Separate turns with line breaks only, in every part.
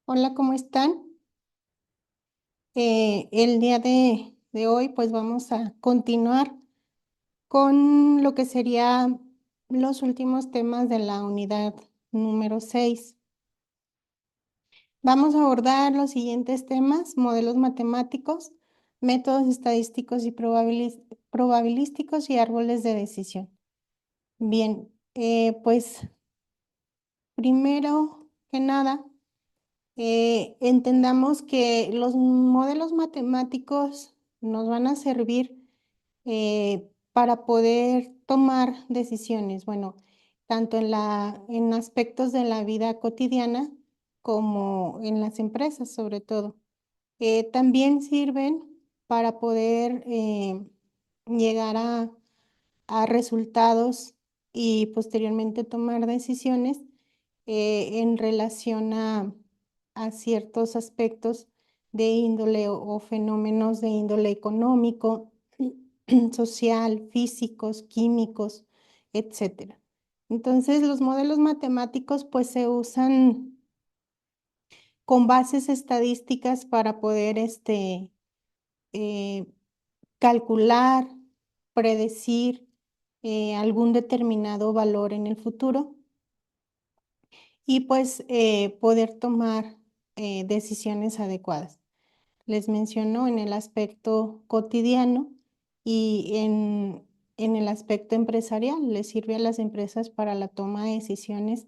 Hola, ¿cómo están? El día de hoy, pues vamos a continuar con lo que serían los últimos temas de la unidad número 6. Vamos a abordar los siguientes temas: modelos matemáticos, métodos estadísticos y probabilísticos y árboles de decisión. Bien, pues primero que nada, entendamos que los modelos matemáticos nos van a servir para poder tomar decisiones, bueno, tanto en aspectos de la vida cotidiana como en las empresas, sobre todo. También sirven para poder llegar a resultados y posteriormente tomar decisiones en relación a ciertos aspectos de índole o fenómenos de índole económico, social, físicos, químicos, etcétera. Entonces, los modelos matemáticos pues se usan con bases estadísticas para poder eh, calcular, predecir algún determinado valor en el futuro y pues poder tomar decisiones adecuadas. Les menciono en el aspecto cotidiano y en el aspecto empresarial. Les sirve a las empresas para la toma de decisiones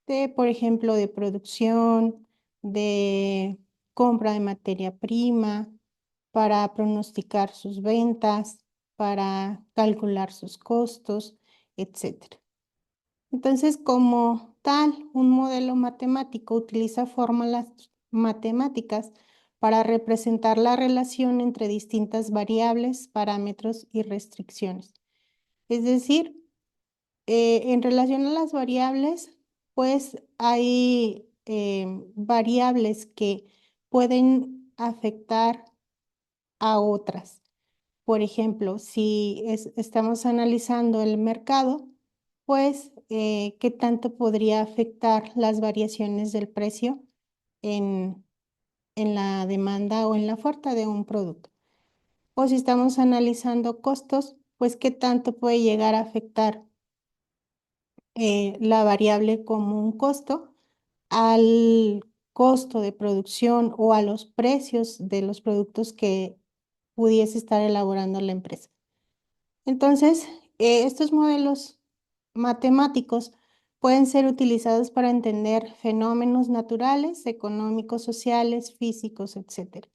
de, por ejemplo, de producción, de compra de materia prima, para pronosticar sus ventas, para calcular sus costos, etcétera. Entonces, como tal, un modelo matemático utiliza fórmulas matemáticas para representar la relación entre distintas variables, parámetros y restricciones. Es decir, en relación a las variables, pues hay variables que pueden afectar a otras. Por ejemplo, si estamos analizando el mercado, pues, ¿qué tanto podría afectar las variaciones del precio en, en la demanda o en la oferta de un producto? O si estamos analizando costos, pues, ¿qué tanto puede llegar a afectar la variable como un costo al costo de producción o a los precios de los productos que pudiese estar elaborando la empresa? Entonces, estos modelos matemáticos pueden ser utilizados para entender fenómenos naturales, económicos, sociales, físicos, etcétera.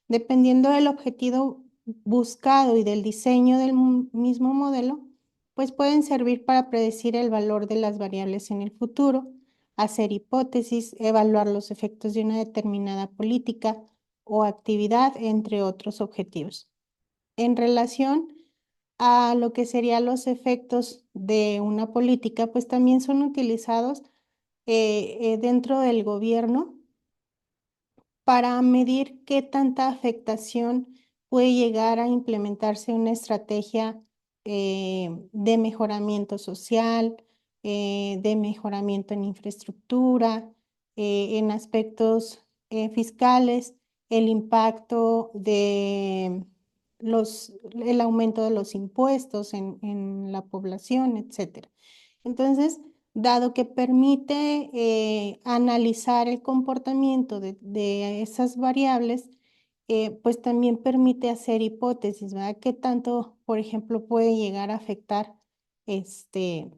Dependiendo del objetivo buscado y del diseño del mismo modelo, pues pueden servir para predecir el valor de las variables en el futuro, hacer hipótesis, evaluar los efectos de una determinada política o actividad, entre otros objetivos. En relación a lo que serían los efectos de una política, pues también son utilizados dentro del gobierno para medir qué tanta afectación puede llegar a implementarse una estrategia de mejoramiento social, de mejoramiento en infraestructura, en aspectos fiscales, el impacto de el aumento de los impuestos en la población, etcétera. Entonces, dado que permite analizar el comportamiento de esas variables, pues también permite hacer hipótesis, ¿verdad? ¿Qué tanto, por ejemplo, puede llegar a afectar este,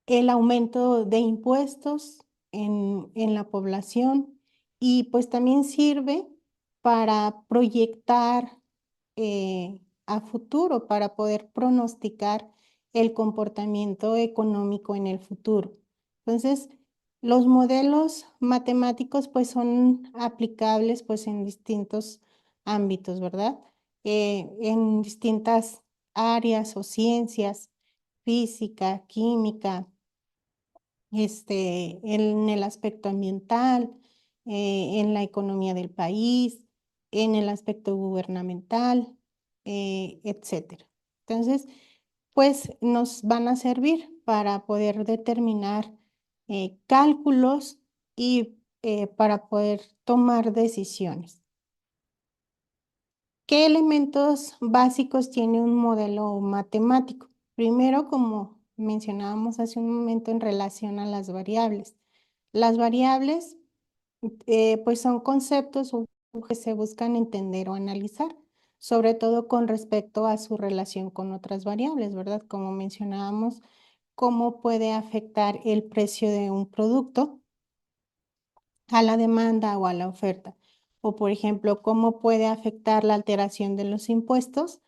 el aumento de impuestos en la población? Y pues también sirve para proyectar a futuro, para poder pronosticar el comportamiento económico en el futuro. Entonces, los modelos matemáticos pues son aplicables pues en distintos ámbitos, ¿verdad? En distintas áreas o ciencias: física, química, en el aspecto ambiental, en la economía del país, en el aspecto gubernamental, etcétera. Entonces, pues nos van a servir para poder determinar cálculos y para poder tomar decisiones. ¿Qué elementos básicos tiene un modelo matemático? Primero, como mencionábamos hace un momento en relación a las variables. Las variables, pues son conceptos que se buscan entender o analizar, sobre todo con respecto a su relación con otras variables, ¿verdad? Como mencionábamos, cómo puede afectar el precio de un producto a la demanda o a la oferta. O, por ejemplo, cómo puede afectar la alteración de los impuestos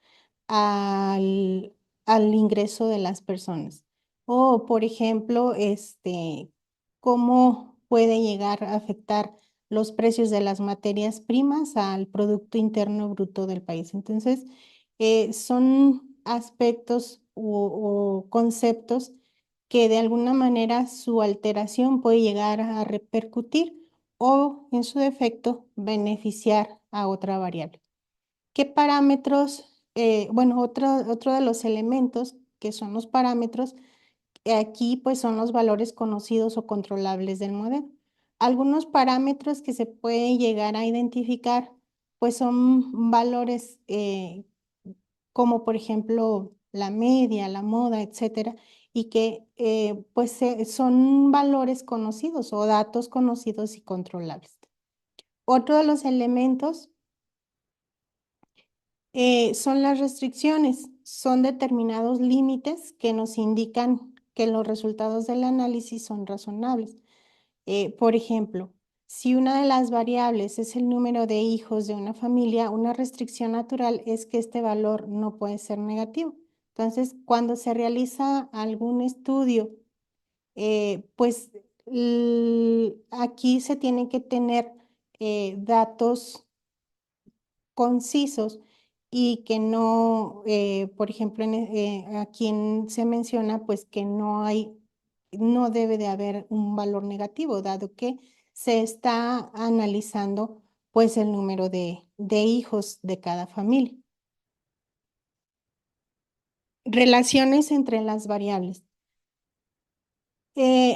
al, al ingreso de las personas. O, por ejemplo, cómo puede llegar a afectar los precios de las materias primas al Producto Interno Bruto del país. Entonces, son aspectos o conceptos que de alguna manera su alteración puede llegar a repercutir o, en su defecto, beneficiar a otra variable. ¿Qué parámetros? Bueno, otro de los elementos que son los parámetros, aquí pues son los valores conocidos o controlables del modelo. Algunos parámetros que se puede llegar a identificar pues son valores como por ejemplo la media, la moda, etcétera, y que pues son valores conocidos o datos conocidos y controlables. Otro de los elementos son las restricciones, son determinados límites que nos indican que los resultados del análisis son razonables. Por ejemplo, si una de las variables es el número de hijos de una familia, una restricción natural es que este valor no puede ser negativo. Entonces, cuando se realiza algún estudio, pues aquí se tienen que tener datos concisos y que no, por ejemplo, aquí se menciona pues que no debe de haber un valor negativo, dado que se está analizando pues el número de hijos de cada familia. Relaciones entre las variables.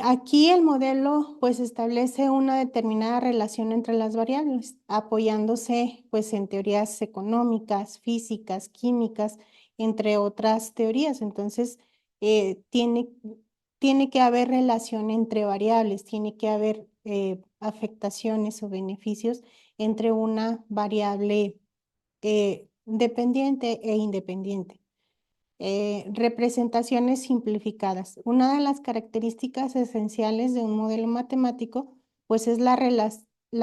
Aquí el modelo pues establece una determinada relación entre las variables, apoyándose pues en teorías económicas, físicas, químicas, entre otras teorías. Entonces, tiene que haber relación entre variables, tiene que haber afectaciones o beneficios entre una variable dependiente e independiente. Representaciones simplificadas. Una de las características esenciales de un modelo matemático, pues es la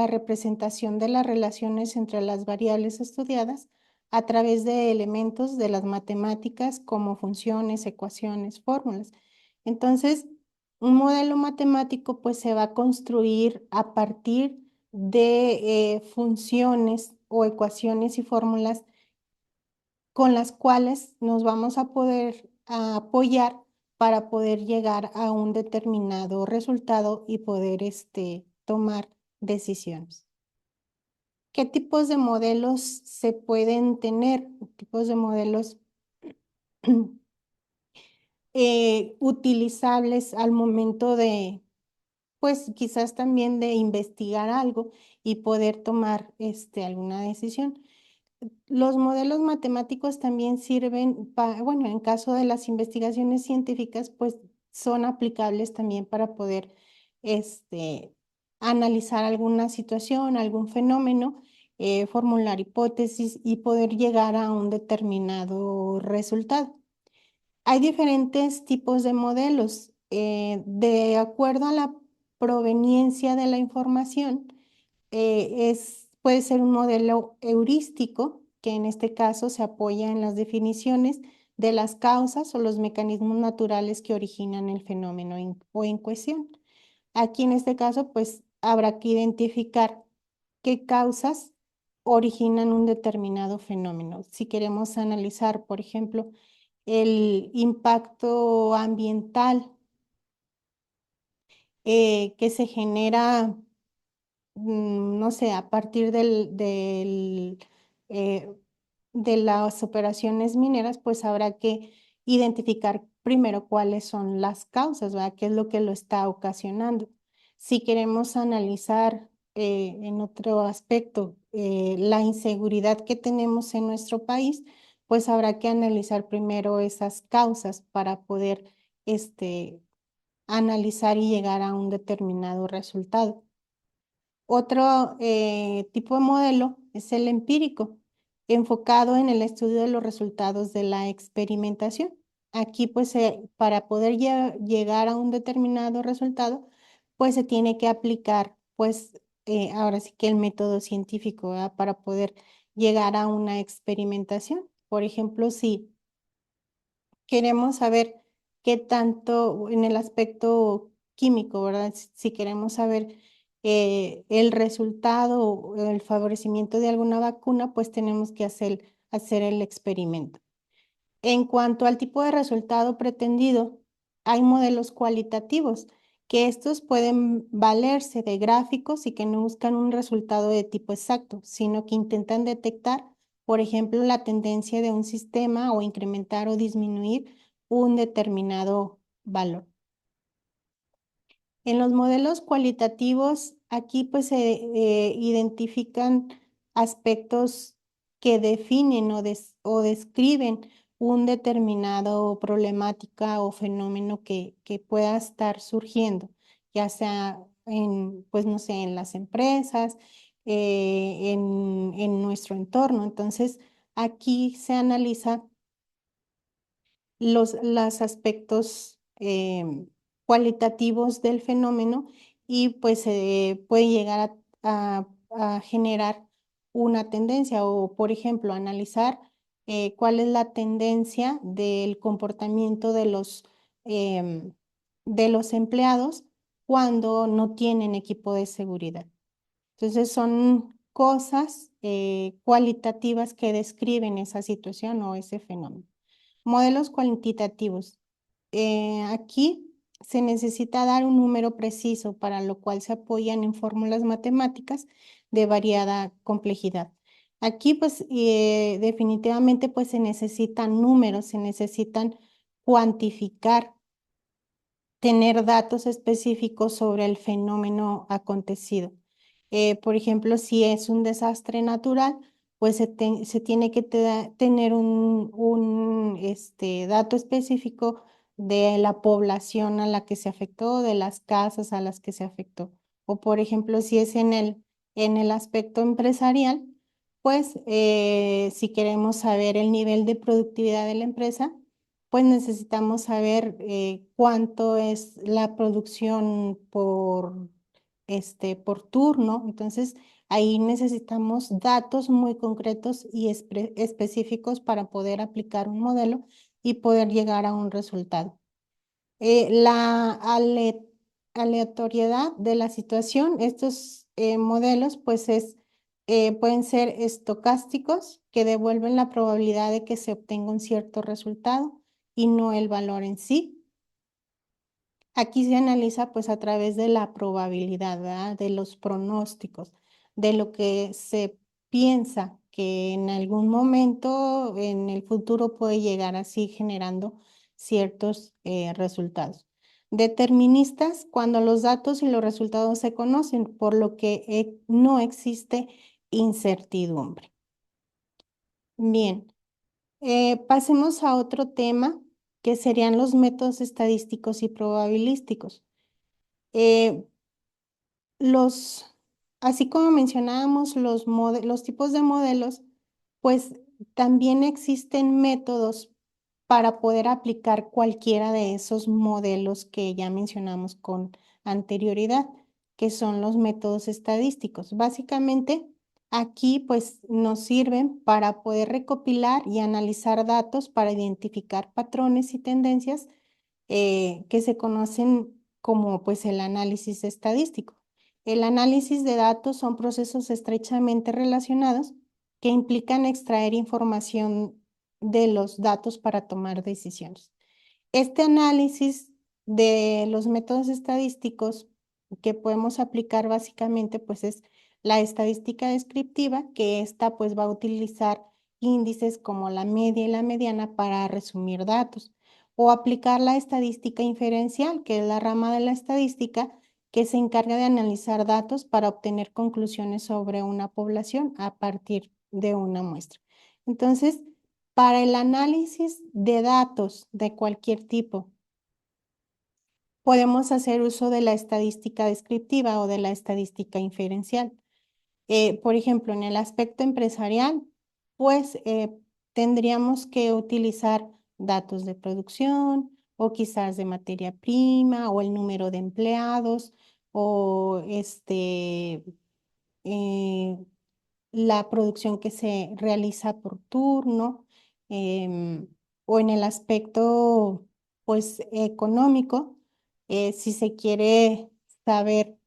representación de las relaciones entre las variables estudiadas a través de elementos de las matemáticas como funciones, ecuaciones, fórmulas. Entonces, un modelo matemático pues se va a construir a partir de funciones o ecuaciones y fórmulas con las cuales nos vamos a poder apoyar para poder llegar a un determinado resultado y poder tomar decisiones. ¿Qué tipos de modelos se pueden tener? Tipos de modelos utilizables al momento de, pues quizás también de investigar algo y poder tomar alguna decisión. Los modelos matemáticos también sirven para, bueno, en caso de las investigaciones científicas, pues son aplicables también para poder analizar alguna situación, algún fenómeno, formular hipótesis y poder llegar a un determinado resultado. Hay diferentes tipos de modelos. De acuerdo a la proveniencia de la información, puede ser un modelo heurístico, que en este caso se apoya en las definiciones de las causas o los mecanismos naturales que originan el fenómeno o en cuestión. Aquí en este caso, pues habrá que identificar qué causas originan un determinado fenómeno. Si queremos analizar, por ejemplo, el impacto ambiental que se genera, no sé, a partir eh, de las operaciones mineras, pues habrá que identificar primero cuáles son las causas, ¿verdad? ¿Qué es lo que lo está ocasionando? Si queremos analizar en otro aspecto la inseguridad que tenemos en nuestro país, pues habrá que analizar primero esas causas para poder analizar y llegar a un determinado resultado. Otro tipo de modelo es el empírico, enfocado en el estudio de los resultados de la experimentación. Aquí, pues, para poder llegar a un determinado resultado, pues se tiene que aplicar, pues, ahora sí que el método científico, ¿verdad? Para poder llegar a una experimentación. Por ejemplo, si queremos saber qué tanto en el aspecto químico, ¿verdad? Si queremos saber el resultado o el favorecimiento de alguna vacuna, pues tenemos que hacer el experimento. En cuanto al tipo de resultado pretendido, hay modelos cualitativos, que estos pueden valerse de gráficos y que no buscan un resultado de tipo exacto, sino que intentan detectar, por ejemplo, la tendencia de un sistema o incrementar o disminuir un determinado valor. En los modelos cualitativos, aquí pues se identifican aspectos que definen o describen un determinado problemática o fenómeno que pueda estar surgiendo, ya sea en, pues no sé, en las empresas, en nuestro entorno. Entonces, aquí se analiza los aspectos cualitativos del fenómeno y pues se puede llegar a generar una tendencia o, por ejemplo, analizar cuál es la tendencia del comportamiento de los empleados cuando no tienen equipo de seguridad. Entonces son cosas cualitativas que describen esa situación o ese fenómeno. Modelos cuantitativos. Aquí se necesita dar un número preciso, para lo cual se apoyan en fórmulas matemáticas de variada complejidad. Aquí, pues, definitivamente, pues, se necesitan números, se necesitan cuantificar, tener datos específicos sobre el fenómeno acontecido. Por ejemplo, si es un desastre natural, pues se tiene que tener un dato específico de la población a la que se afectó, de las casas a las que se afectó. O por ejemplo, si es en el aspecto empresarial, pues si queremos saber el nivel de productividad de la empresa, pues necesitamos saber cuánto es la producción por turno. Entonces, ahí necesitamos datos muy concretos y específicos para poder aplicar un modelo y poder llegar a un resultado. La aleatoriedad de la situación, estos modelos, pues pueden ser estocásticos, que devuelven la probabilidad de que se obtenga un cierto resultado y no el valor en sí. Aquí se analiza pues a través de la probabilidad, ¿verdad? De los pronósticos, de lo que se piensa que en algún momento en el futuro puede llegar así generando ciertos resultados. Deterministas cuando los datos y los resultados se conocen, por lo que no existe incertidumbre. Bien, pasemos a otro tema que serían los métodos estadísticos y probabilísticos. Eh, los, Así como mencionábamos los tipos de modelos, pues también existen métodos para poder aplicar cualquiera de esos modelos que ya mencionamos con anterioridad, que son los métodos estadísticos. Básicamente, aquí pues nos sirven para poder recopilar y analizar datos para identificar patrones y tendencias que se conocen como pues el análisis estadístico. El análisis de datos son procesos estrechamente relacionados que implican extraer información de los datos para tomar decisiones. Este análisis de los métodos estadísticos que podemos aplicar básicamente pues es la estadística descriptiva, que esta pues va a utilizar índices como la media y la mediana para resumir datos, o aplicar la estadística inferencial, que es la rama de la estadística que se encarga de analizar datos para obtener conclusiones sobre una población a partir de una muestra. Entonces, para el análisis de datos de cualquier tipo, podemos hacer uso de la estadística descriptiva o de la estadística inferencial. Por ejemplo, en el aspecto empresarial, pues tendríamos que utilizar datos de producción o quizás de materia prima o el número de empleados o eh, la producción que se realiza por turno, em, o en el aspecto pues económico, si se quiere saber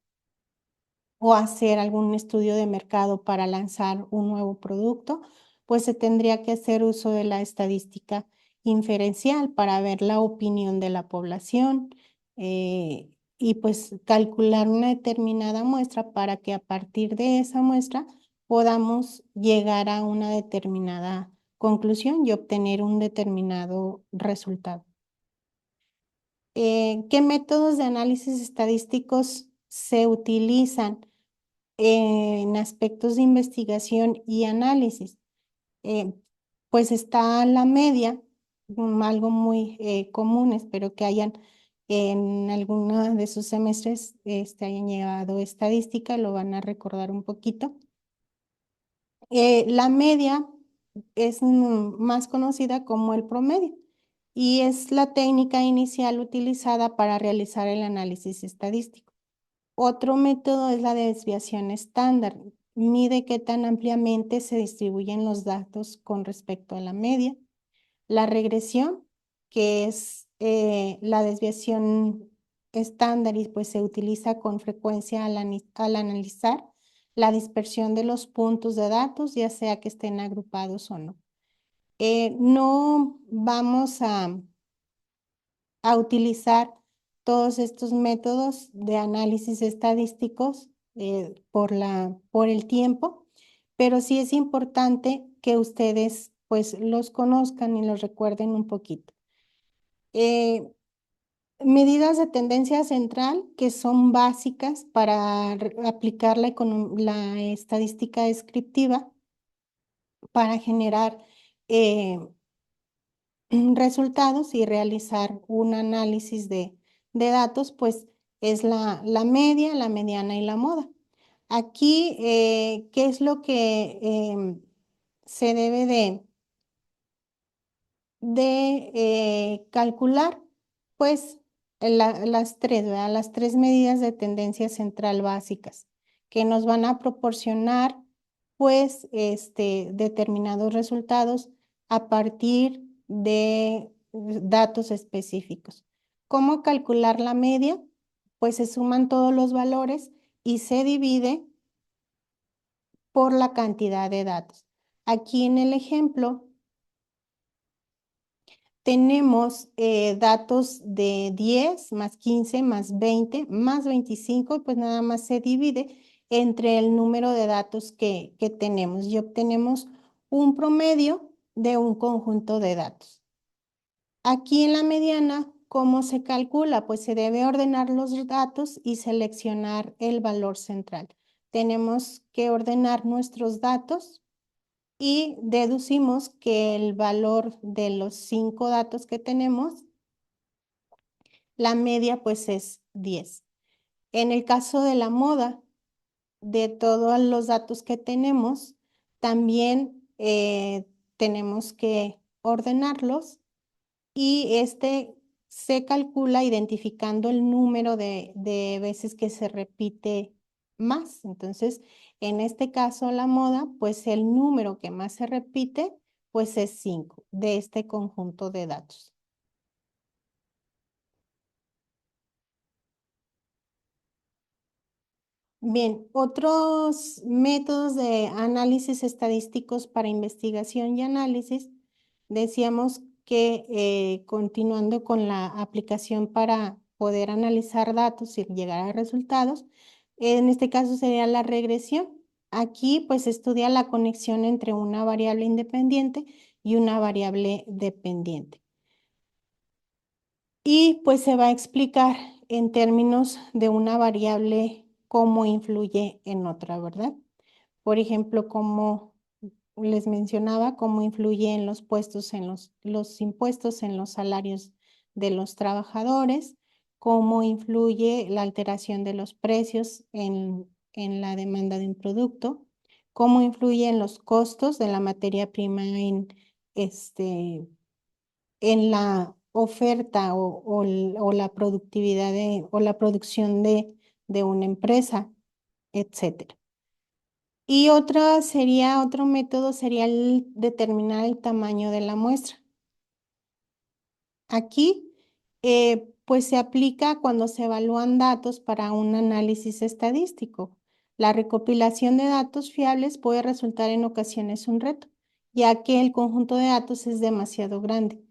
o hacer algún estudio de mercado para lanzar un nuevo producto, pues se tendría que hacer uso de la estadística inferencial para ver la opinión de la población, y pues calcular una determinada muestra para que a partir de esa muestra podamos llegar a una determinada conclusión y obtener un determinado resultado. ¿Qué métodos de análisis estadísticos se utilizan en aspectos de investigación y análisis? Eh, pues está la media, algo muy común, espero que hayan en alguno de sus semestres hayan llevado estadística, lo van a recordar un poquito. La media es más conocida como el promedio y es la técnica inicial utilizada para realizar el análisis estadístico. Otro método es la desviación estándar. Mide qué tan ampliamente se distribuyen los datos con respecto a la media. La regresión, que es la desviación estándar y pues se utiliza con frecuencia al analizar la dispersión de los puntos de datos, ya sea que estén agrupados o no. No vamos a utilizar todos estos métodos de análisis estadísticos por el tiempo, pero sí es importante que ustedes pues los conozcan y los recuerden un poquito. Medidas de tendencia central que son básicas para aplicar la estadística descriptiva para generar resultados y realizar un análisis de datos, pues es la media, la mediana y la moda. Aquí, ¿qué es lo que se debe de calcular? Pues las tres, ¿verdad? Las tres medidas de tendencia central básicas que nos van a proporcionar pues determinados resultados a partir de datos específicos. ¿Cómo calcular la media? Pues se suman todos los valores y se divide por la cantidad de datos. Aquí en el ejemplo tenemos datos de 10 más 15 más 20 más 25, pues nada más se divide entre el número de datos que tenemos y obtenemos un promedio de un conjunto de datos. Aquí en la mediana, ¿cómo se calcula? Pues se debe ordenar los datos y seleccionar el valor central. Tenemos que ordenar nuestros datos y deducimos que el valor de los 5 datos que tenemos, la media pues es 10. En el caso de la moda, de todos los datos que tenemos, también tenemos que ordenarlos y se calcula identificando el número de veces que se repite más. Entonces, en este caso, la moda, pues el número que más se repite, pues es 5 de este conjunto de datos. Bien, otros métodos de análisis estadísticos para investigación y análisis, decíamos que continuando con la aplicación para poder analizar datos y llegar a resultados, en este caso sería la regresión. Aquí pues estudia la conexión entre una variable independiente y una variable dependiente. Y pues se va a explicar en términos de una variable, cómo influye en otra, ¿verdad? Por ejemplo, como les mencionaba, cómo influye en los puestos, en los impuestos, en los salarios de los trabajadores, cómo influye la alteración de los precios en la demanda de un producto, cómo influye en los costos de la materia prima este, en la oferta o la productividad o la producción de una empresa, etcétera. Y otro método sería el determinar el tamaño de la muestra. Aquí, pues se aplica cuando se evalúan datos para un análisis estadístico. La recopilación de datos fiables puede resultar en ocasiones un reto, ya que el conjunto de datos es demasiado grande.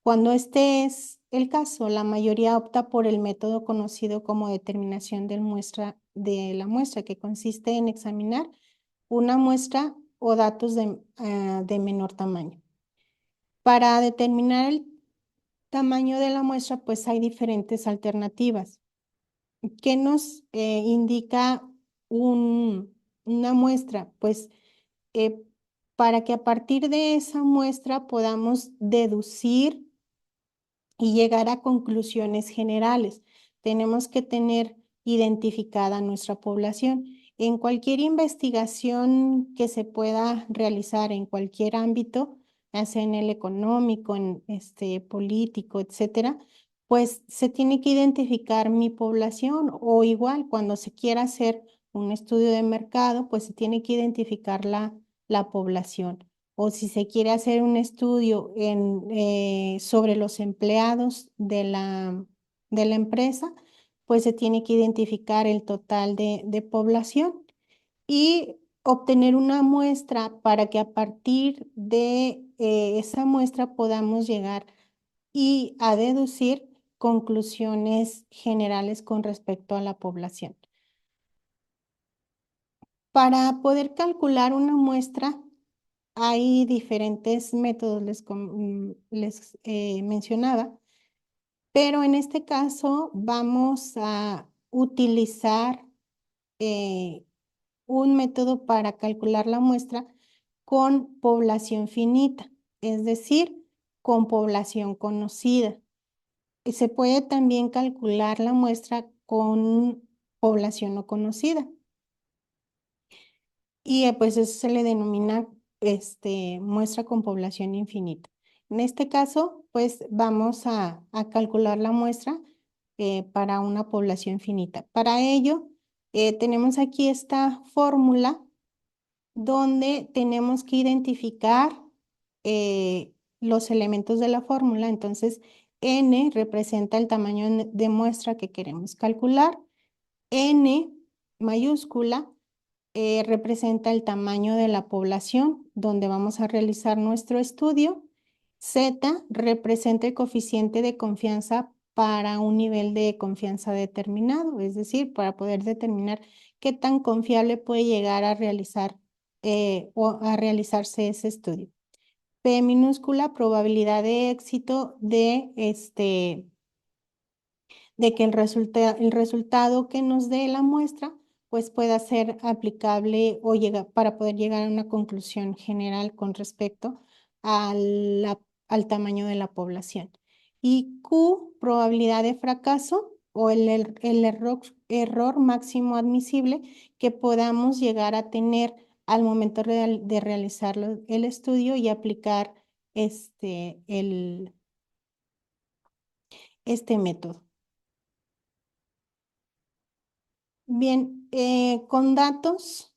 Cuando este es el caso, la mayoría opta por el método conocido como determinación de la muestra, que consiste en examinar una muestra o datos de menor tamaño. Para determinar el tamaño de la muestra, pues hay diferentes alternativas. ¿Qué nos indica una muestra? Pues eh, para que a partir de esa muestra podamos deducir y llegar a conclusiones generales. Tenemos que tener identificada nuestra población. En cualquier investigación que se pueda realizar en cualquier ámbito, ya sea en el económico, en político, etcétera, pues se tiene que identificar mi población o igual cuando se quiera hacer un estudio de mercado, pues se tiene que identificar la población o si se quiere hacer un estudio sobre los empleados de la empresa, pues se tiene que identificar el total de población y obtener una muestra para que a partir de esa muestra podamos llegar y a deducir conclusiones generales con respecto a la población. Para poder calcular una muestra, hay diferentes métodos, les mencionaba, pero en este caso vamos a utilizar eh, un método para calcular la muestra con población finita, es decir, con población conocida. Y se puede también calcular la muestra con población no conocida. Y pues eso se le denomina muestra con población infinita. En este caso, pues vamos a calcular la muestra para una población finita. Para ello, tenemos aquí esta fórmula donde tenemos que identificar los elementos de la fórmula. Entonces, n representa el tamaño de muestra que queremos calcular. N mayúscula representa el tamaño de la población donde vamos a realizar nuestro estudio. Z representa el coeficiente de confianza para un nivel de confianza determinado, es decir, para poder determinar qué tan confiable puede llegar a realizar o a realizarse ese estudio. P minúscula, probabilidad de éxito de que el resultado que nos dé la muestra pues pueda ser aplicable o para poder llegar a una conclusión general con respecto al tamaño de la población. Y Q, probabilidad de fracaso o el error máximo admisible que podamos llegar a tener al momento de realizar el estudio y aplicar este método. Bien, con datos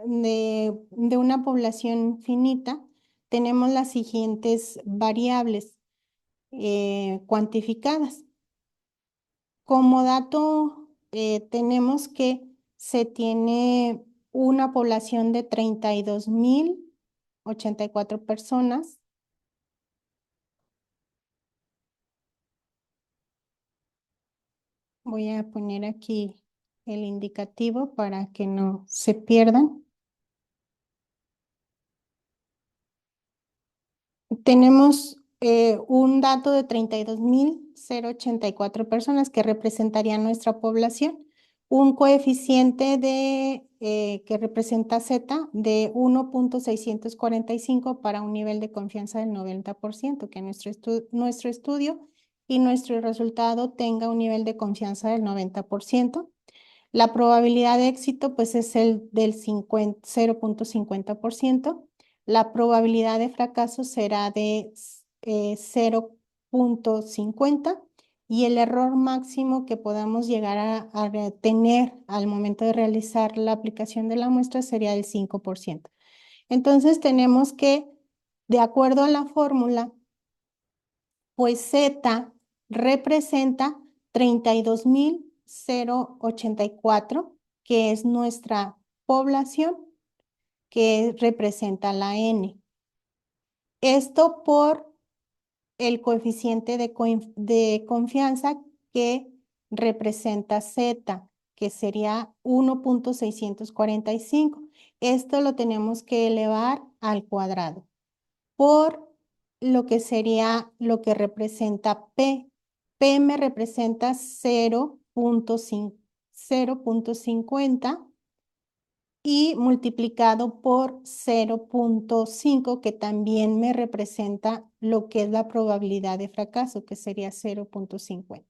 de una población finita, tenemos las siguientes variables cuantificadas. Como dato, tenemos que se tiene una población de 32,084 personas. Voy a poner aquí el indicativo para que no se pierdan. Tenemos un dato de 32.084 personas que representarían nuestra población, un coeficiente que representa Z de 1.645 para un nivel de confianza del 90%, que nuestro estudio y nuestro resultado tenga un nivel de confianza del 90%. La probabilidad de éxito pues es el del 0.50%. La probabilidad de fracaso será de 0.50 y el error máximo que podamos llegar a tener al momento de realizar la aplicación de la muestra sería del 5%. Entonces tenemos que, de acuerdo a la fórmula, pues Z representa 32.084, que es nuestra población, que representa la N. Esto por el coeficiente de confianza que representa Z, que sería 1.645. Esto lo tenemos que elevar al cuadrado por lo que sería lo que representa P. P me representa 0.50 y multiplicado por 0.5, que también me representa lo que es la probabilidad de fracaso, que sería 0.50.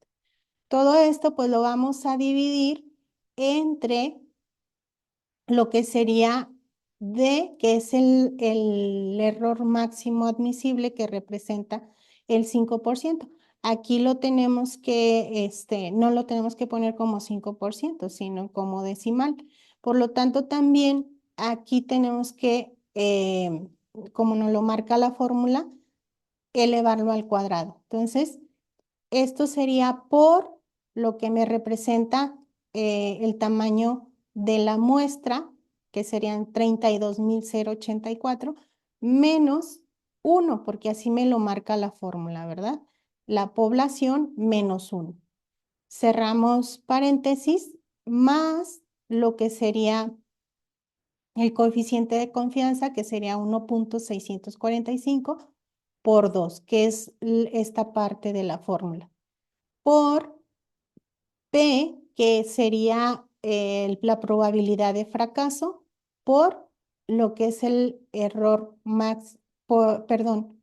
Todo esto pues lo vamos a dividir entre lo que sería D, que es el error máximo admisible que representa el 5%. Aquí lo tenemos que, no lo tenemos que poner como 5%, sino como decimal. Por lo tanto, también aquí tenemos que, como nos lo marca la fórmula, elevarlo al cuadrado. Entonces, esto sería por lo que me representa el tamaño de la muestra, que serían 32.084, menos 1, porque así me lo marca la fórmula, ¿verdad? La población menos 1. Cerramos paréntesis, más lo que sería el coeficiente de confianza, que sería 1.645 por 2, que es esta parte de la fórmula, por P, que sería la probabilidad de fracaso, por lo que es el error perdón,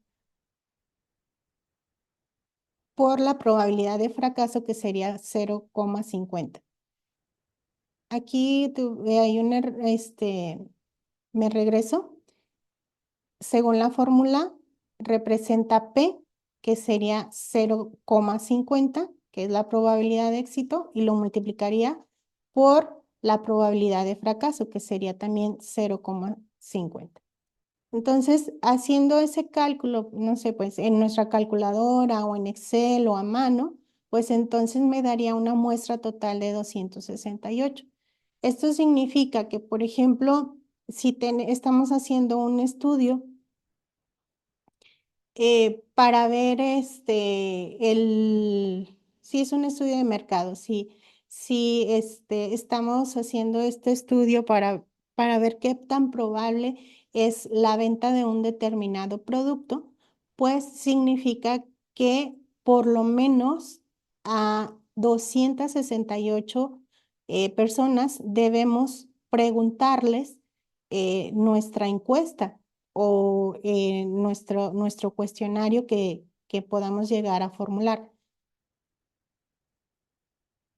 por la probabilidad de fracaso, que sería 0.50. Aquí hay me regreso. Según la fórmula, representa P, que sería 0.50, que es la probabilidad de éxito, y lo multiplicaría por la probabilidad de fracaso, que sería también 0.50. Entonces, haciendo ese cálculo, no sé, pues en nuestra calculadora o en Excel o a mano, pues entonces me daría una muestra total de 268. Esto significa que, por ejemplo, si estamos haciendo un estudio para ver si es un estudio de mercado, si estamos haciendo este estudio para ver qué tan probable es la venta de un determinado producto, pues significa que por lo menos a 268 personas debemos preguntarles nuestra encuesta o nuestro cuestionario que podamos llegar a formular.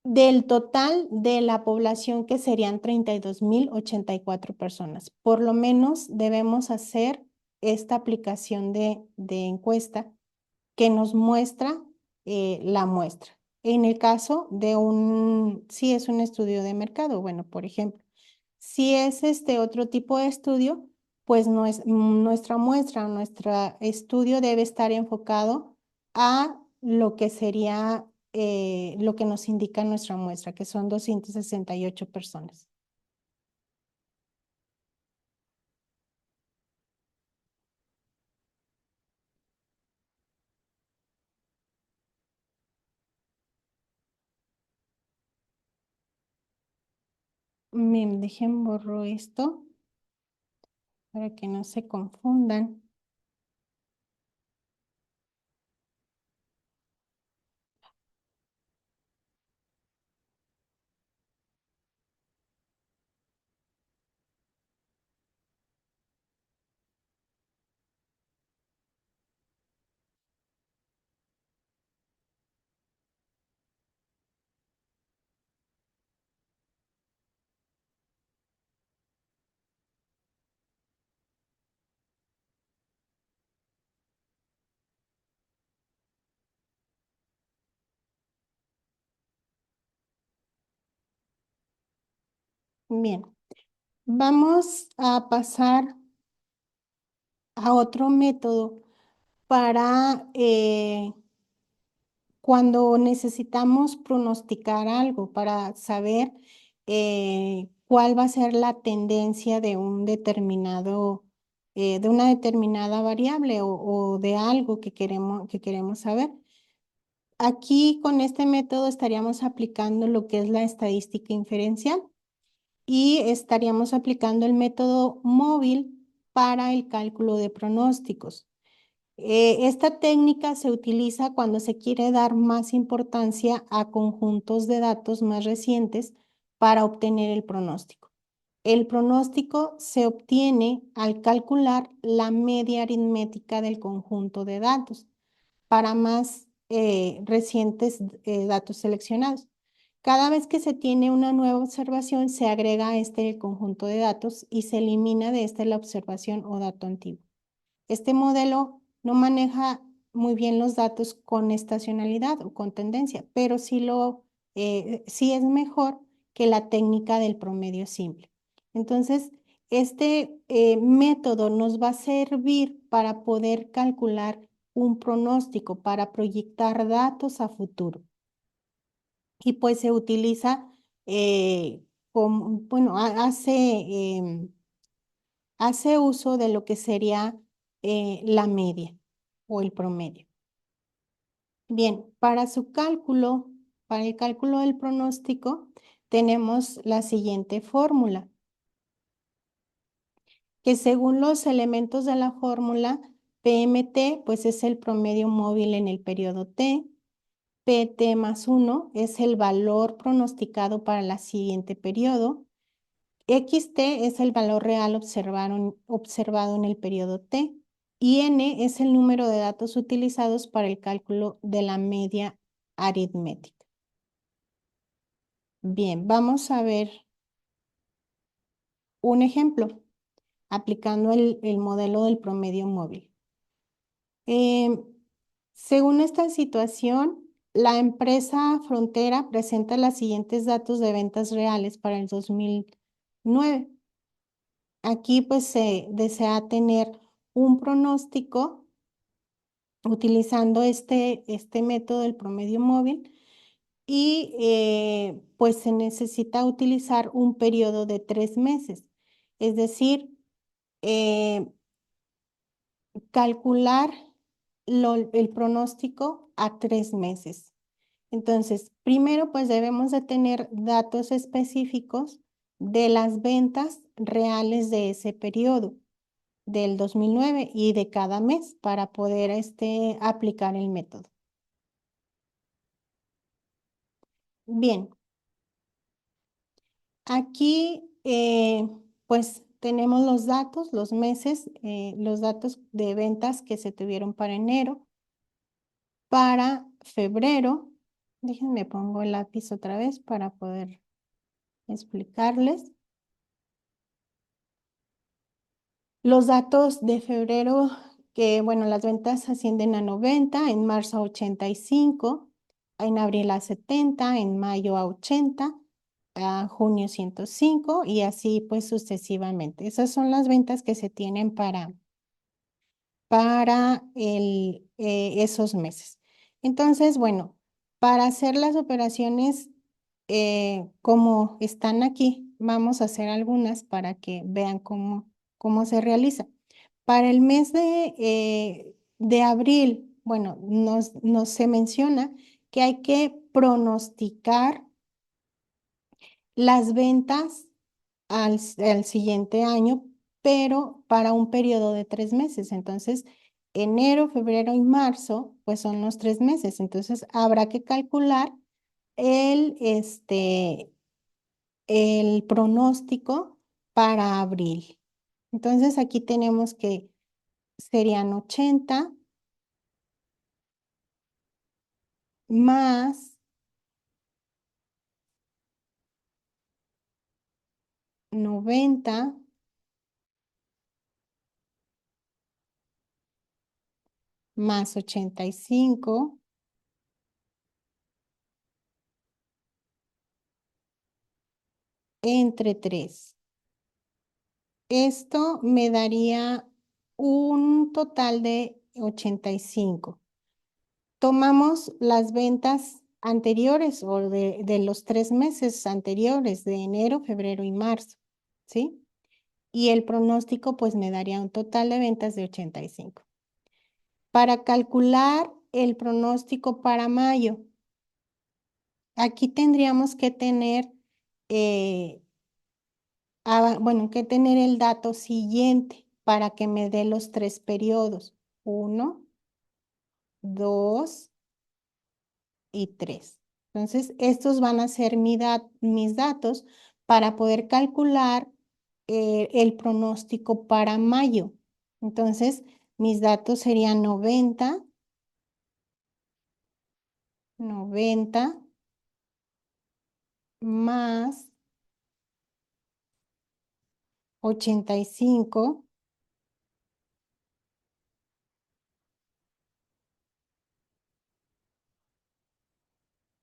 Del total de la población, que serían 32.084 personas, por lo menos debemos hacer esta aplicación de encuesta que nos muestra la muestra. En el caso de si es un estudio de mercado, bueno, por ejemplo, si es este otro tipo de estudio, pues nuestra muestra, nuestro estudio debe estar enfocado a lo que sería lo que nos indica nuestra muestra, que son 268 personas. Miren, dejen borro esto para que no se confundan. Bien, vamos a pasar a otro método para cuando necesitamos pronosticar algo, para saber cuál va a ser la tendencia de un determinado, de una determinada variable o de algo que queremos saber. Aquí con este método estaríamos aplicando lo que es la estadística inferencial y estaríamos aplicando el método móvil para el cálculo de pronósticos. Esta técnica se utiliza cuando se quiere dar más importancia a conjuntos de datos más recientes para obtener el pronóstico. El pronóstico se obtiene al calcular la media aritmética del conjunto de datos para más recientes datos seleccionados. Cada vez que se tiene una nueva observación, se agrega a este el conjunto de datos y se elimina de este la observación o dato antiguo. Este modelo no maneja muy bien los datos con estacionalidad o con tendencia, pero sí es mejor que la técnica del promedio simple. Entonces, este método nos va a servir para poder calcular un pronóstico, para proyectar datos a futuro. Y pues se utiliza bueno, hace uso de lo que sería la media o el promedio. Bien, para el cálculo del pronóstico, tenemos la siguiente fórmula, que según los elementos de la fórmula, PMT, pues es el promedio móvil en el periodo T, PT más 1 es el valor pronosticado para el siguiente periodo, XT es el valor real observado en el periodo T y N es el número de datos utilizados para el cálculo de la media aritmética. Bien, vamos a ver un ejemplo aplicando el modelo del promedio móvil. Em, Según esta situación, la empresa Frontera presenta los siguientes datos de ventas reales para el 2009. Aquí pues se desea tener un pronóstico utilizando este método del promedio móvil y pues se necesita utilizar un periodo de 3 meses, es decir, eh, calcular el pronóstico a 3 meses. Entonces, primero pues debemos de tener datos específicos de las ventas reales de ese periodo del 2009 y de cada mes para poder aplicar el método. Bien, aquí pues tenemos los datos, los meses, los datos de ventas que se tuvieron para enero, para febrero. Déjenme pongo el lápiz otra vez para poder explicarles. Los datos de febrero, que bueno, las ventas ascienden a 90, en marzo a 85, en abril a 70, en mayo a 80, a junio 105 y así pues sucesivamente. Esas son las ventas que se tienen para esos meses. Entonces, bueno, para hacer las operaciones como están aquí, vamos a hacer algunas para que vean cómo se realiza. Para el mes de abril, bueno, nos se menciona que hay que pronosticar las ventas al siguiente año, pero para un periodo de 3 meses. Entonces, enero, febrero y marzo, pues son los 3 meses. Entonces, habrá que calcular el pronóstico para abril. Entonces, aquí tenemos que serían 80 más 90 más 85 entre 3. Esto me daría un total de 85. Tomamos las ventas anteriores o de los 3 meses anteriores, de enero, febrero y marzo, ¿sí? Y el pronóstico pues me daría un total de ventas de 85. Para calcular el pronóstico para mayo, aquí tendríamos que tener, bueno, que tener el dato siguiente para que me dé los 3 periodos. 1, 2 y 3. Entonces, estos van a ser mis datos para poder calcular el pronóstico para mayo. Entonces, mis datos serían 90, 90 más 85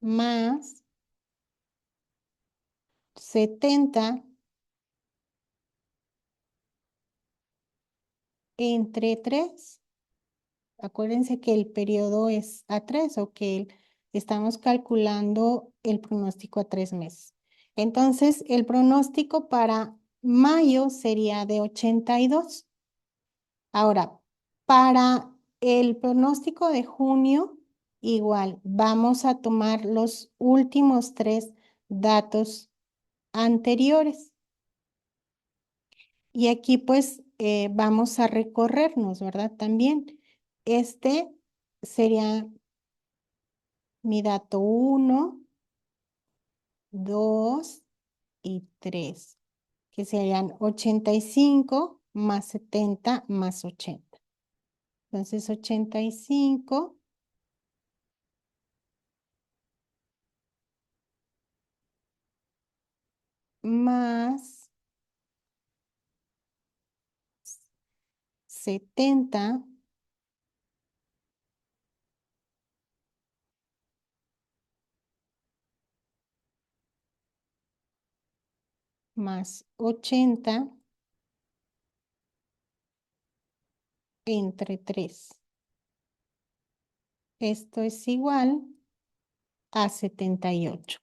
más 70 entre 3. Acuérdense que el periodo es a 3 o que estamos calculando el pronóstico a 3 meses. Entonces, el pronóstico para mayo sería de 82. Ahora, para el pronóstico de junio, igual, vamos a tomar los últimos 3 datos anteriores. Y aquí pues vamos a recorrernos, ¿verdad? También este sería mi dato 1, 2 y 3, que serían 85 más 70 más 80. Entonces 85 más 70 más 80 entre 3. Esto es igual a 78.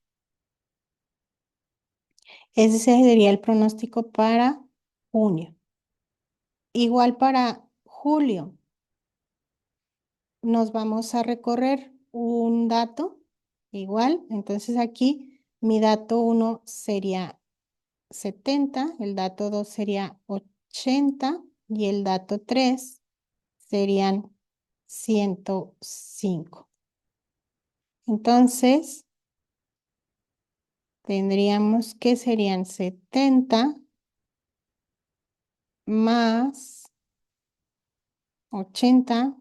Ese sería el pronóstico para junio. Igual para julio, nos vamos a recorrer un dato igual. Entonces aquí mi dato 1 sería 70, el dato 2 sería 80 y el dato 3 serían 105. Entonces, tendríamos que serían 70 más 80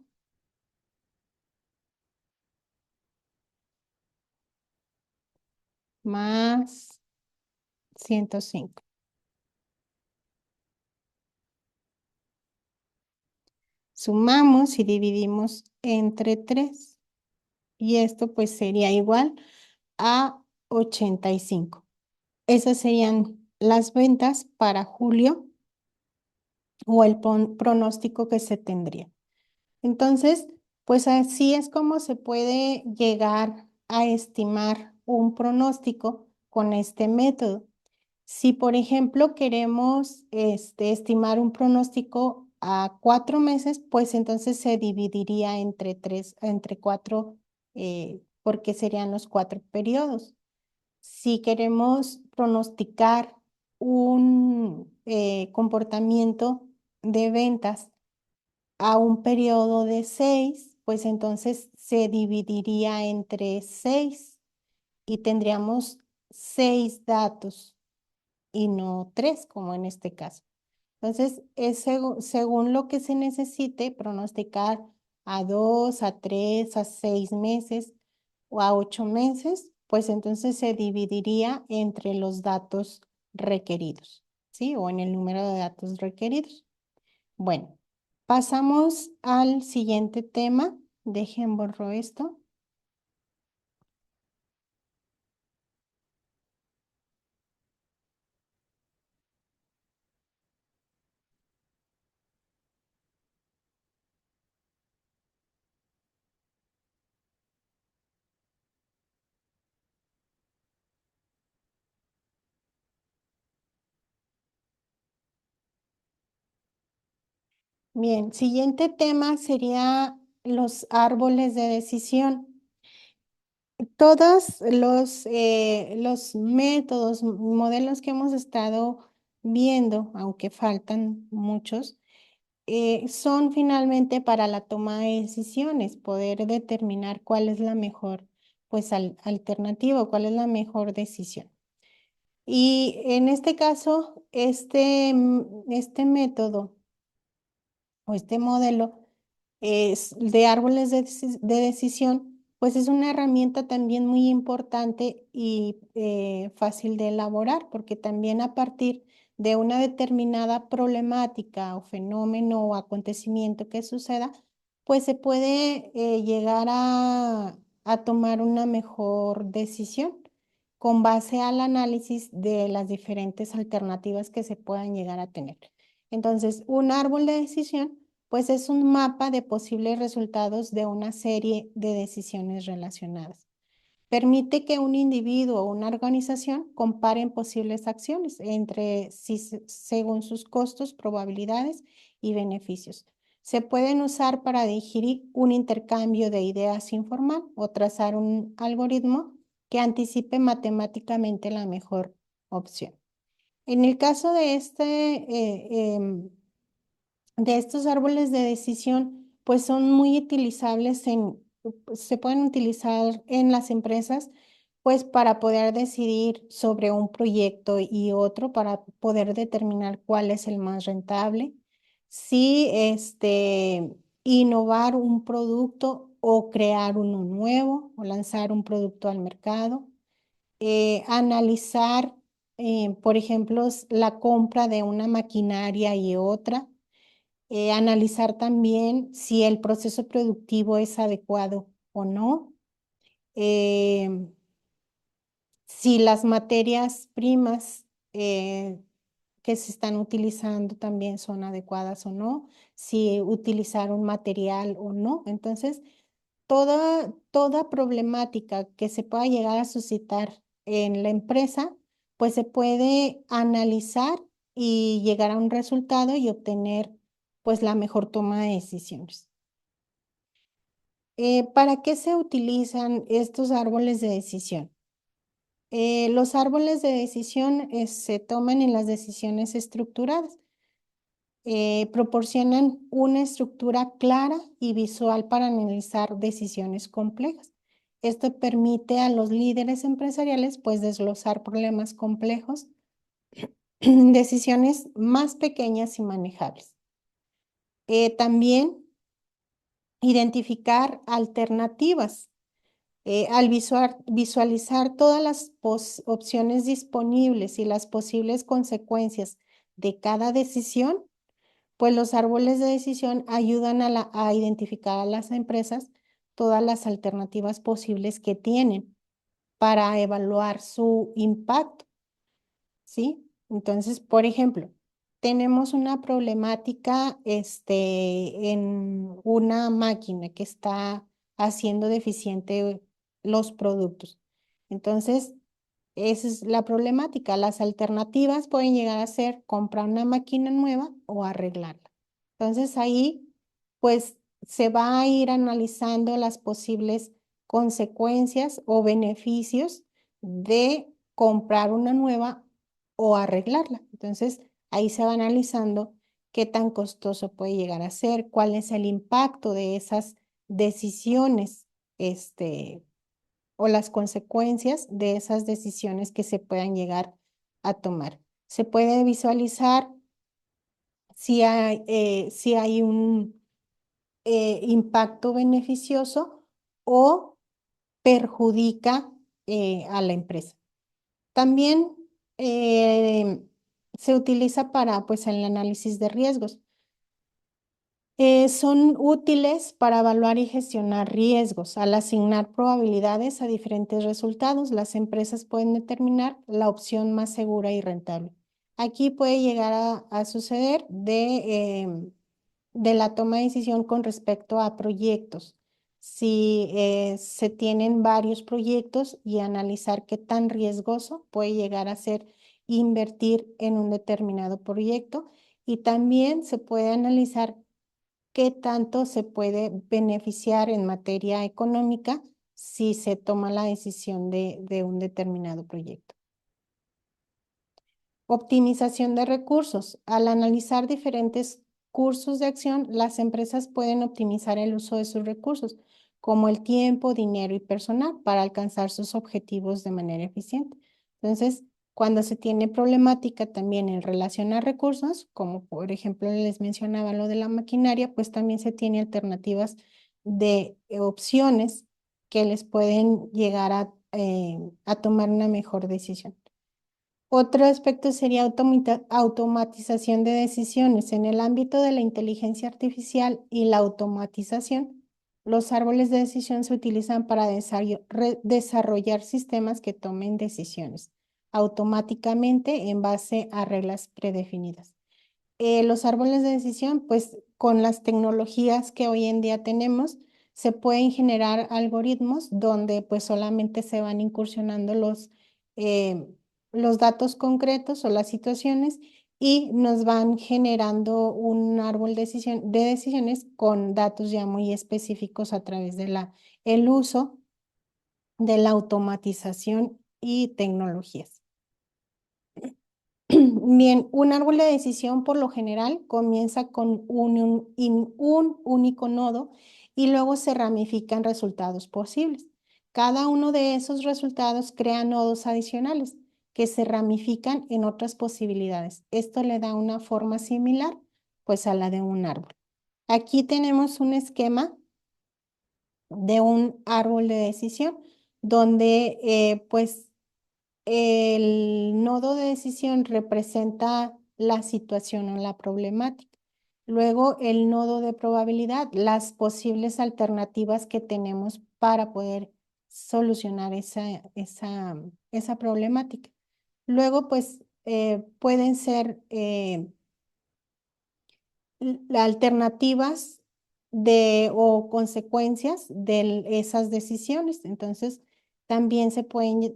más 105. Sumamos y dividimos entre 3. Y esto pues sería igual a 85. Esas serían las ventas para julio o el pronóstico que se tendría. Entonces, pues así es como se puede llegar a estimar un pronóstico con este método. Si, por ejemplo, queremos estimar un pronóstico a 4 meses, pues entonces se dividiría entre 3, entre 4, porque serían los 4 periodos. Si queremos pronosticar un comportamiento de ventas a un periodo de 6, pues entonces se dividiría entre 6 y tendríamos 6 datos y no 3, como en este caso. Entonces, es según lo que se necesite pronosticar a 2, a 3, a 6 meses o a 8 meses, pues entonces se dividiría entre los datos requeridos, ¿sí? O en el número de datos requeridos. Bueno, pasamos al siguiente tema. Dejen borro esto. Bien, siguiente tema sería los árboles de decisión. Todos los métodos, modelos que hemos estado viendo, aunque faltan muchos, son finalmente para la toma de decisiones, poder determinar cuál es la mejor, pues, alternativa o cuál es la mejor decisión. Y en este caso, este método o este modelo es de árboles de decisión, pues es una herramienta también muy importante y fácil de elaborar, porque también a partir de una determinada problemática o fenómeno o acontecimiento que suceda, pues se puede llegar a tomar una mejor decisión con base al análisis de las diferentes alternativas que se puedan llegar a tener. Entonces, un árbol de decisión pues es un mapa de posibles resultados de una serie de decisiones relacionadas. Permite que un individuo o una organización comparen posibles acciones entre sí según sus costos, probabilidades y beneficios. Se pueden usar para digerir un intercambio de ideas informal o trazar un algoritmo que anticipe matemáticamente la mejor opción. En el caso de de estos árboles de decisión, pues son muy utilizables se pueden utilizar en las empresas, pues para poder decidir sobre un proyecto y otro, para poder determinar cuál es el más rentable. Si innovar un producto o crear uno nuevo o lanzar un producto al mercado. Analizar, por ejemplo, la compra de una maquinaria y otra, analizar también si el proceso productivo es adecuado o no, em, si las materias primas que se están utilizando también son adecuadas o no, si utilizar un material o no. Entonces, toda problemática que se pueda llegar a suscitar en la empresa, pues se puede analizar y llegar a un resultado y obtener pues la mejor toma de decisiones. ¿Para qué se utilizan estos árboles de decisión? Los árboles de decisión se toman en las decisiones estructuradas. Proporcionan una estructura clara y visual para analizar decisiones complejas. Esto permite a los líderes empresariales pues desglosar problemas complejos, decisiones más pequeñas y manejables. También identificar alternativas. Al visualizar todas las opciones disponibles y las posibles consecuencias de cada decisión, pues los árboles de decisión ayudan a identificar a las empresas todas las alternativas posibles que tienen para evaluar su impacto, ¿sí? Entonces, por ejemplo, tenemos una problemática en una máquina que está haciendo deficiente los productos. Entonces, esa es la problemática. Las alternativas pueden llegar a ser comprar una máquina nueva o arreglarla. Entonces ahí, pues, se va a ir analizando las posibles consecuencias o beneficios de comprar una nueva o arreglarla. Entonces ahí se va analizando qué tan costoso puede llegar a ser, cuál es el impacto de esas decisiones, o las consecuencias de esas decisiones que se puedan llegar a tomar. Se puede visualizar si hay un impacto beneficioso o perjudica a la empresa. También se utiliza para pues, el análisis de riesgos. Son útiles para evaluar y gestionar riesgos. Al asignar probabilidades a diferentes resultados, las empresas pueden determinar la opción más segura y rentable. Aquí puede llegar a suceder de la toma de decisión con respecto a proyectos. Si se tienen varios proyectos y analizar qué tan riesgoso puede llegar a ser invertir en un determinado proyecto y también se puede analizar qué tanto se puede beneficiar en materia económica si se toma la decisión de un determinado proyecto. Optimización de recursos. Al analizar diferentes cursos de acción, las empresas pueden optimizar el uso de sus recursos, como el tiempo, dinero y personal, para alcanzar sus objetivos de manera eficiente. Entonces, cuando se tiene problemática también en relación a recursos, como por ejemplo les mencionaba lo de la maquinaria, pues también se tiene alternativas de opciones que les pueden llegar a tomar una mejor decisión. Otro aspecto sería automatización de decisiones. En el ámbito de la inteligencia artificial y la automatización, los árboles de decisión se utilizan para desarrollar sistemas que tomen decisiones automáticamente en base a reglas predefinidas. Los árboles de decisión, pues con las tecnologías que hoy en día tenemos, se pueden generar algoritmos donde pues solamente se van incursionando eh, los datos concretos o las situaciones y nos van generando un árbol de decisiones con datos ya muy específicos a través de el uso de la automatización y tecnologías. Bien, un árbol de decisión por lo general comienza con un único nodo y luego se ramifican resultados posibles. Cada uno de esos resultados crea nodos adicionales que se ramifican en otras posibilidades. Esto le da una forma similar pues a la de un árbol. Aquí tenemos un esquema de un árbol de decisión donde pues el nodo de decisión representa la situación o la problemática. Luego, el nodo de probabilidad, las posibles alternativas que tenemos para poder solucionar esa problemática. Luego, pues, pueden ser alternativas o consecuencias de esas decisiones. Entonces, también se pueden,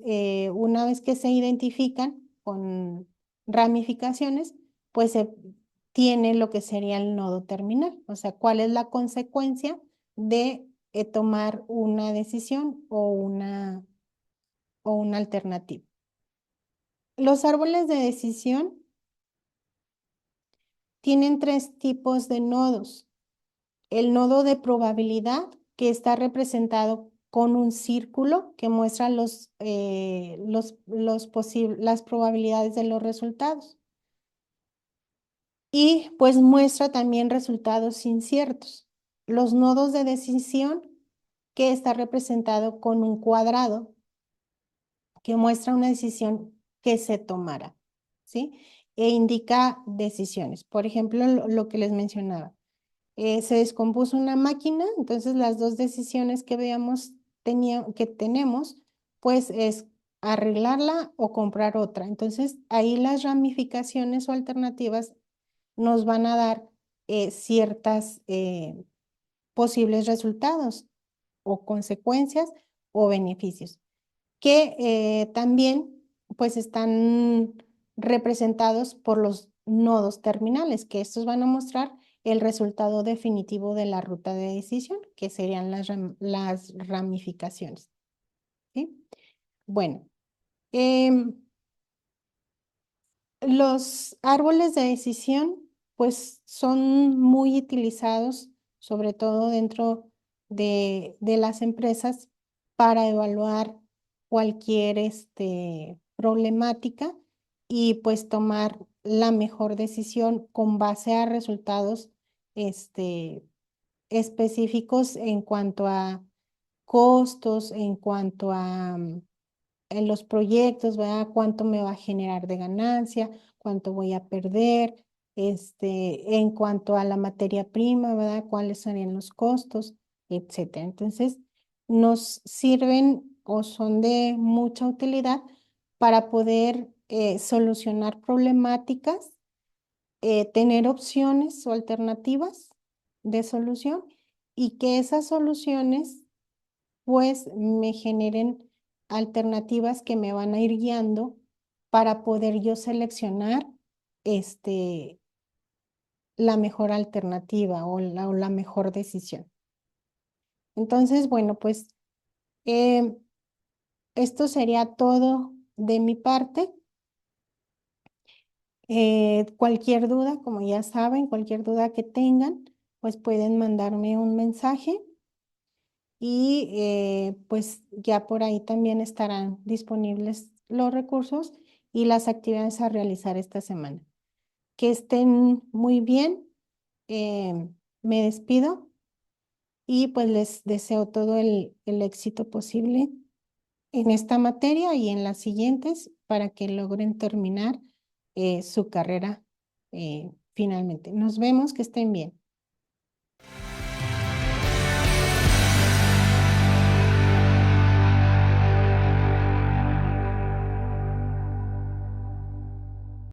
una vez que se identifican con ramificaciones, pues se tiene lo que sería el nodo terminal, o sea, cuál es la consecuencia de tomar una decisión o una alternativa. Los árboles de decisión tienen tres tipos de nodos. El nodo de probabilidad, que está representado con un círculo que muestra las probabilidades de los resultados. Y pues muestra también resultados inciertos. Los nodos de decisión, que está representado con un cuadrado que muestra una decisión que se tomará, ¿sí? E indica decisiones. Por ejemplo, lo que les mencionaba. Se descompuso una máquina, entonces las dos decisiones que que tenemos, pues es arreglarla o comprar otra. Entonces ahí las ramificaciones o alternativas nos van a dar ciertas posibles resultados o consecuencias o beneficios que también pues están representados por los nodos terminales, que estos van a mostrar el resultado definitivo de la ruta de decisión, que serían las ramificaciones. ¿Sí? Bueno, em, los árboles de decisión, pues son muy utilizados, sobre todo dentro de las empresas, para evaluar cualquier problemática y pues tomar la mejor decisión con base a resultados este, específicos en cuanto a costos, en cuanto a en los proyectos, ¿verdad? ¿Cuánto me va a generar de ganancia? ¿Cuánto voy a perder? En cuanto a la materia prima, ¿verdad? ¿Cuáles serían los costos? Etcétera. Entonces, nos sirven o son de mucha utilidad para poder solucionar problemáticas, tener opciones o alternativas de solución y que esas soluciones pues me generen alternativas que me van a ir guiando para poder yo seleccionar este, la mejor alternativa o la mejor decisión. Entonces, bueno, pues eh, esto sería todo de mi parte. Cualquier duda, como ya saben, cualquier duda que tengan, pues pueden mandarme un mensaje y pues ya por ahí también estarán disponibles los recursos y las actividades a realizar esta semana. Que estén muy bien. eh, Me despido y pues les deseo todo el éxito posible en esta materia y en las siguientes para que logren terminar su carrera finalmente. Nos vemos, que estén bien.